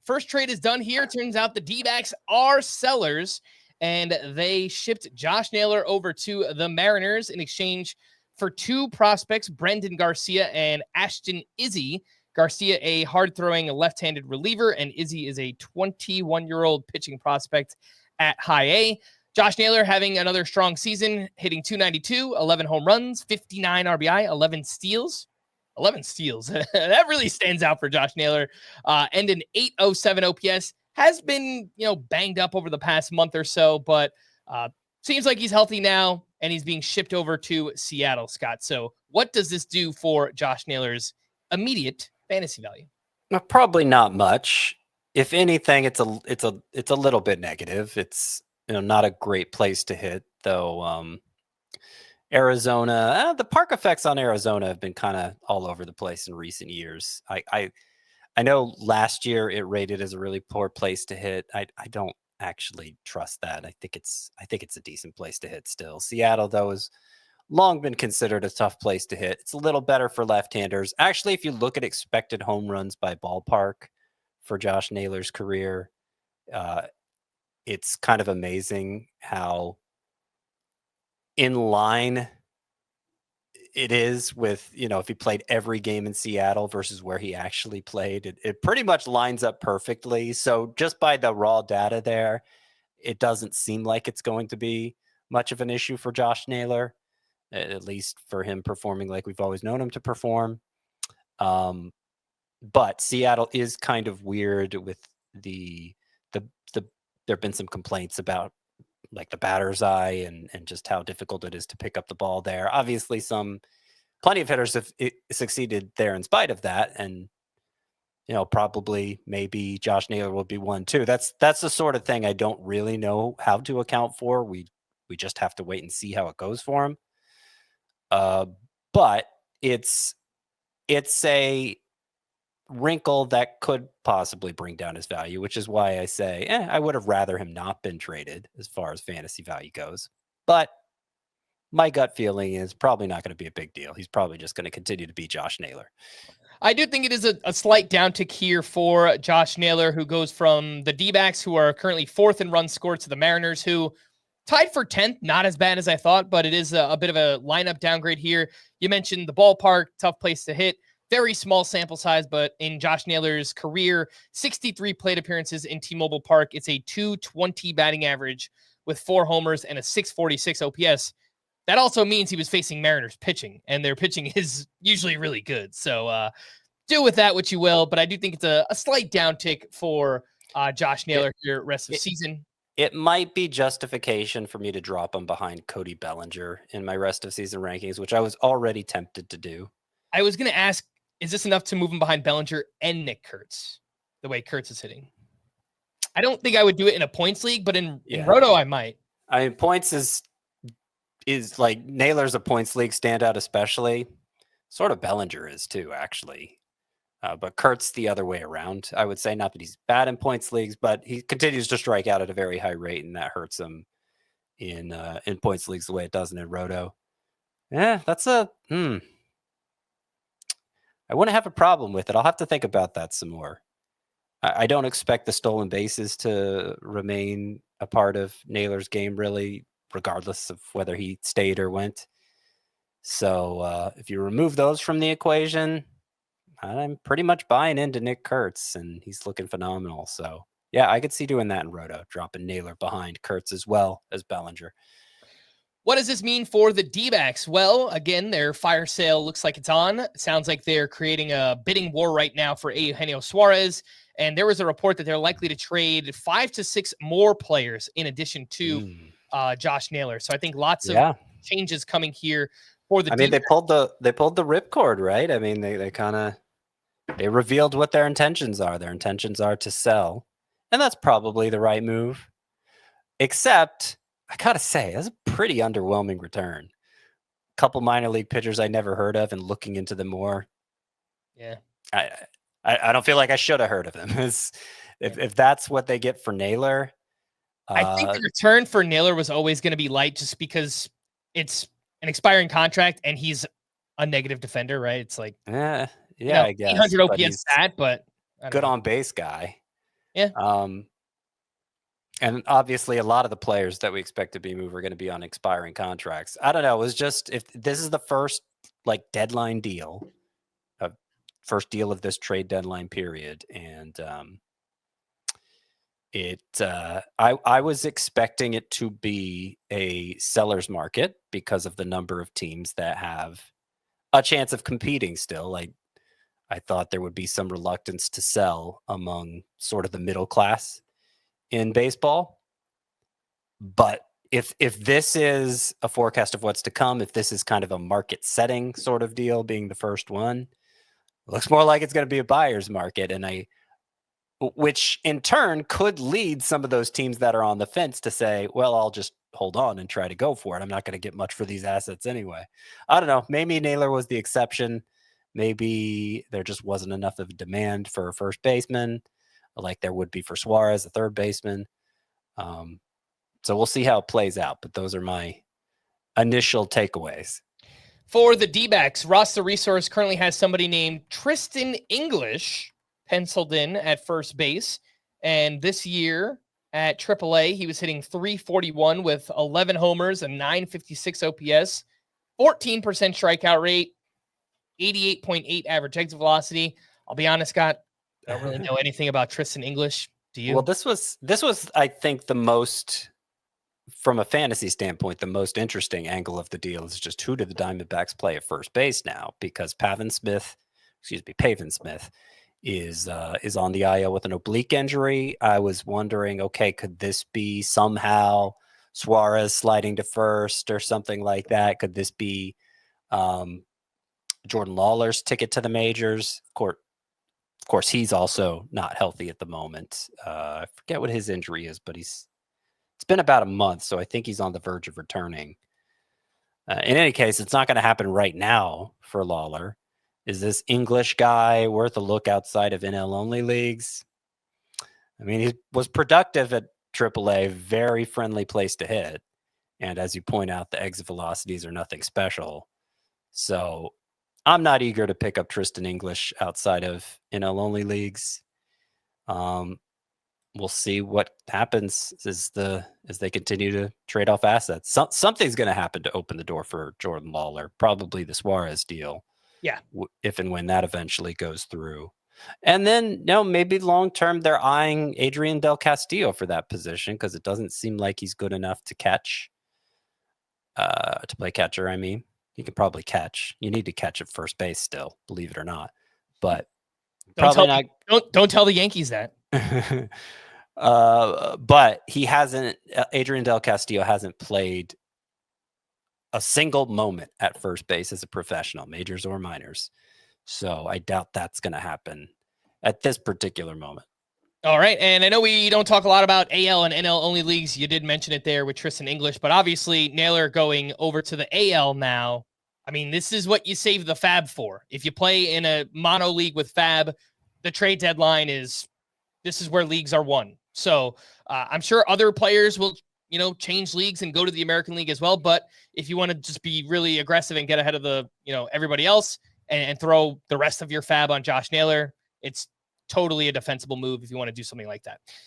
First trade is done here. Turns out the D-backs are sellers, and they shipped Josh Naylor over to the Mariners in exchange for two prospects, Brendan Garcia and Ashton Izzy. Garcia, a hard-throwing left-handed reliever, and Izzy is a 21-year-old pitching prospect at high A. Josh Naylor having another strong season, hitting .292, 11 home runs, 59 RBI, 11 steals. 11 steals. That really stands out for Josh Naylor. And an .807 OPS. Has been, banged up over the past month or so, but seems like he's healthy now, and he's being shipped over to Seattle, Scott. So what does this do for Josh Naylor's immediate fantasy value? Probably not much. If anything, it's a little bit negative. It's not a great place to hit, though. Arizona, the park effects on Arizona have been kind of all over the place in recent years. I know last year it rated as a really poor place to hit. I don't actually trust that. I think it's a decent place to hit still. Seattle, though, has long been considered a tough place to hit. It's a little better for left-handers. Actually, if you look at expected home runs by ballpark for Josh Naylor's career, it's kind of amazing how in line it is with, if he played every game in Seattle versus where he actually played. It pretty much lines up perfectly. So just by the raw data there, it doesn't seem like it's going to be much of an issue for Josh Naylor, at least for him performing like we've always known him to perform. But Seattle is kind of weird with the there have been some complaints about like the batter's eye and just how difficult it is to pick up the ball there. Obviously, plenty of hitters have succeeded there in spite of that. And, probably maybe Josh Naylor will be one too. That's the sort of thing I don't really know how to account for. We just have to wait and see how it goes for him. But it's a wrinkle that could possibly bring down his value, which is why I say, I would have rather him not been traded as far as fantasy value goes. But my gut feeling is probably not going to be a big deal. He's probably just going to continue to be Josh Naylor. I do think it is a slight downtick here for Josh Naylor, who goes from the D-backs, who are currently fourth in runs scored, to the Mariners, who tied for 10th. Not as bad as I thought, but it is a bit of a lineup downgrade here. You mentioned the ballpark, tough place to hit. Very small sample size, but in Josh Naylor's career, 63 plate appearances in T-Mobile Park. It's a .220 batting average with 4 homers and a .646 OPS. That also means he was facing Mariners pitching, and their pitching is usually really good. So do with that what you will, but I do think it's a slight downtick for Josh Naylor here rest of the season. It might be justification for me to drop him behind Cody Bellinger in my rest of season rankings, which I was already tempted to do. I was going to ask, is this enough to move him behind Bellinger and Nick Kurtz, the way Kurtz is hitting? I don't think I would do it in a points league, but in Roto, I might. I mean, points is like Naylor's a points league standout, especially. Sort of Bellinger is too, actually. But Kurtz the other way around, I would say. Not that he's bad in points leagues, but he continues to strike out at a very high rate, and that hurts him in points leagues the way it doesn't in Roto. Yeah, that's I wouldn't have a problem with it. I'll have to think about that some more. I don't expect the stolen bases to remain a part of Naylor's game, really, regardless of whether he stayed or went. So if you remove those from the equation, I'm pretty much buying into Nick Kurtz, and he's looking phenomenal. So, yeah, I could see doing that in Roto, dropping Naylor behind Kurtz as well as Bellinger. What does this mean for the D-backs? Well, again, their fire sale looks like it's on. It sounds like they're creating a bidding war right now for Eugenio Suarez. And there was a report that they're likely to trade 5 to 6 more players in addition to Josh Naylor. So I think lots of changes coming here for the D-backs. They pulled the ripcord, right? I mean, they revealed what their intentions are. Their intentions are to sell. And that's probably the right move. Except, I gotta say, that's a pretty underwhelming return. A couple minor league pitchers I never heard of, and looking into them more. Yeah. I don't feel like I should have heard of them. If that's what they get for Naylor. I think the return for Naylor was always going to be light just because it's an expiring contract and he's a negative defender, right? It's like, I guess. 800 OPS stat, but good know. on base guy. Yeah. And obviously, a lot of the players that we expect to be moved are going to be on expiring contracts. I don't know. It was just if this is the first deadline deal, first deal of this trade deadline period, and I was expecting it to be a seller's market because of the number of teams that have a chance of competing still. I thought there would be some reluctance to sell among sort of the middle class in baseball. But if this is a forecast of what's to come, if this is kind of a market setting sort of deal, being the first one, it looks more like it's going to be a buyer's market. Which in turn could lead some of those teams that are on the fence to say, well, I'll just hold on and try to go for it. I'm not going to get much for these assets anyway. I don't know. Maybe Naylor was the exception. Maybe there just wasn't enough of a demand for a first baseman like there would be for Suarez, a third baseman. So we'll see how it plays out. But those are my initial takeaways. For the D-backs, Roster Resource currently has somebody named Tristan English penciled in at first base. And this year at AAA, he was hitting .341 with 11 homers and .956 OPS, 14% strikeout rate, 88.8 average exit velocity. I'll be honest, Scott, I don't really know anything about Tristan English. Do you? Well, this was, I think, the most, from a fantasy standpoint, the most interesting angle of the deal is just who do the Diamondbacks play at first base now? Because Pavin Smith is on the IL with an oblique injury. I was wondering, okay, could this be somehow Suarez sliding to first or something like that? Could this be Jordan Lawler's ticket to the majors? Of course, he's also not healthy at the moment. I forget what his injury is, but it's been about a month, so I think he's on the verge of returning. In any case, it's not going to happen right now for Lawler. Is this English guy worth a look outside of NL-only leagues? I mean, he was productive at AAA, very friendly place to hit. And as you point out, the exit velocities are nothing special. So I'm not eager to pick up Tristan English outside of NL-only leagues. We'll see what happens as they continue to trade off assets. Something's going to happen to open the door for Jordan Lawler, probably the Suarez deal. Yeah. If and when that eventually goes through. And then, maybe long-term they're eyeing Adrian Del Castillo for that position because it doesn't seem like he's good enough to catch, to play catcher. I mean, he can probably catch. You need to catch at first base still, believe it or not. But don't tell the Yankees that. But he hasn't, Adrian Del Castillo hasn't played a single moment at first base as a professional, majors or minors. So I doubt that's going to happen at this particular moment. All right. And I know we don't talk a lot about AL and NL only leagues. You did mention it there with Tristan English, but obviously Naylor going over to the AL now. I mean, this is what you save the FAB for. If you play in a mono league with FAB, the trade deadline this is where leagues are won. So I'm sure other players will, change leagues and go to the American League as well. But if you want to just be really aggressive and get ahead of the, everybody else and throw the rest of your FAB on Josh Naylor, it's totally a defensible move if you want to do something like that.